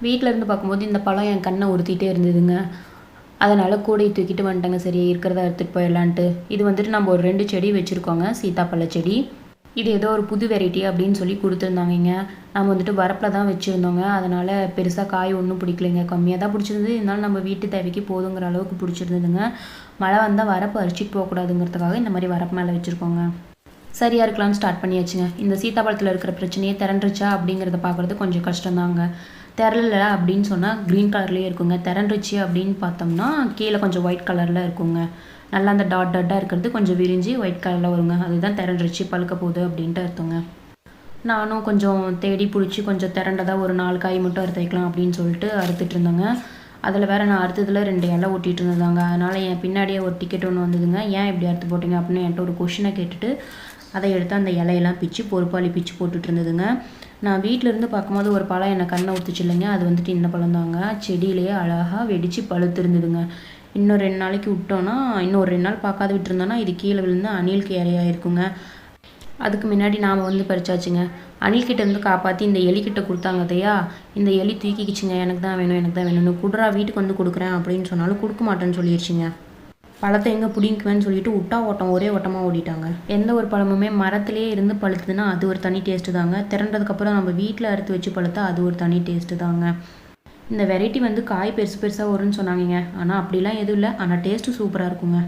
வீட்ல இருந்து பார்க்கும்போது இந்த பழம் என் கண்ண உறுத்திட்டே இருந்ததுங்க. அதனால கூடைய தூக்கிட்டு வந்துட்டேங்க. சரி இருக்கிறத எடுத்துட்டு போயிடலான்ட்டு. இது வந்துட்டு நம்ம ஒரு 2 செடி வச்சுருக்கோங்க. சீத்தாப்பழ செடி. இது ஏதோ ஒரு புது வெரைட்டி அப்படின்னு சொல்லி குடுத்துருந்தாங்கங்க. நம்ம வந்துட்டு வரப்புல தான் வச்சிருந்தோங்க. அதனால பெருசா காய் ஒண்ணும் பிடிக்கலைங்க. கம்மியா தான் பிடிச்சிருந்தது. இருந்தாலும் நம்ம வீட்டு தேவைக்கு போதுங்கிற அளவுக்கு பிடிச்சிருந்ததுங்க. மழை வந்தா வரப்பு அரிச்சிட்டு போகக்கூடாதுங்கிறதுக்காக இந்த மாரி வரப்பு மேல வச்சிருக்கோங்க. சரியா இருக்கலாம்னு ஸ்டார்ட் பண்ணியாச்சுங்க. இந்த சீத்தாப்பழத்துல இருக்கிற பிரச்சனையே திரண்டுருச்சா அப்படிங்கிறத பார்க்குறது கொஞ்சம் கஷ்டம்தாங்க. திரளல அப்படின்னு சொன்னா கிரீன் கலர்லயே இருக்குங்க. திரண்டுருச்சு அப்படின்னு பார்த்தோம்னா, கீழ கொஞ்சம் ஒயிட் கலர்ல இருக்குங்க. நல்லா அந்த டாட் டாட்டா இருக்கிறது கொஞ்சம் விரிஞ்சு ஒயிட் கலர்ல வருங்க. அதுதான் திரண்டுருச்சு, பழுக்க போகுது அப்படின்ட்டு அர்த்தங்க. நானும் கொஞ்சம் தேடி புடிச்சு கொஞ்சம் திரண்டதா ஒரு 4 காய் மட்டும் அறுத்து வைக்கலாம் அப்படின்னு சொல்லிட்டு அறுத்துட்டு இருந்தேங்க. அதில் வேற நான் அறுத்ததில் 2 இலை ஒட்டிட்டு இருந்ததாங்க. அதனால என் பின்னாடியே ஒரு டிக்கெட் ஒன்று வந்ததுங்க. ஏன் இப்படி அறுத்து போட்டீங்க அப்படின்னு என்கிட்ட ஒரு கொஷினை கேட்டுட்டு அதை எடுத்து அந்த இலையெல்லாம் பிச்சு பொறுப்பாளி பிச்சு போட்டுட்டு இருந்ததுங்க. நான் வீட்டில் இருந்து பார்க்கும்போது ஒரு பழம் என்னை கண்ணை ஊத்துச்சு இல்லைங்க. அது வந்துட்டு இந்த பழம் தாங்க. செடியிலேயே அழகாக வெடிச்சு பழுத்து இருந்ததுங்க. இன்னும் 2 நாளைக்கு விட்டோன்னா, இன்னும் ஒரு 2 நாள் பார்க்காத விட்டுருந்தோன்னா இது கீழே விழுந்து அணிலுக்கு இரையாயிருக்குங்க. அதுக்கு முன்னாடி நாம் வந்து பறிச்சாச்சுங்க. அணில்கிட்ட இருந்து காப்பாற்றி இந்த எலிக்கிட்ட கொடுத்தாங்க அதையா, இந்த எலி தூக்கிக்கிச்சுங்க. எனக்கு தான் வேணும், எனக்கு தான் வேணும்னு. குட்றா வீட்டுக்கு வந்து கொடுக்குறேன் அப்படின்னு சொன்னாலும் கொடுக்க மாட்டேன்னு சொல்லிடுச்சுங்க. பழத்தை எங்கே பிடிங்குவேன்னு சொல்லிட்டு விட்டா ஓட்டம், ஒரே ஓட்டமாக ஓடிட்டாங்க. எந்த ஒரு பழமுமே மரத்துலேயே இருந்து பழுத்துதுன்னா அது ஒரு தனி டேஸ்ட்டு தாங்க. திரண்டதுக்கப்புறம் நம்ம வீட்டில் அறுத்து வச்சு பழுத்தா அது ஒரு தனி டேஸ்ட்டு தாங்க. இந்த வெரைட்டி வந்து காய் பெருசு பெருசாக வரும்னு சொன்னாங்கங்க. ஆனால் அப்படிலாம் எதுவும் இல்லை. ஆனால் டேஸ்ட்டு சூப்பராக இருக்குங்க.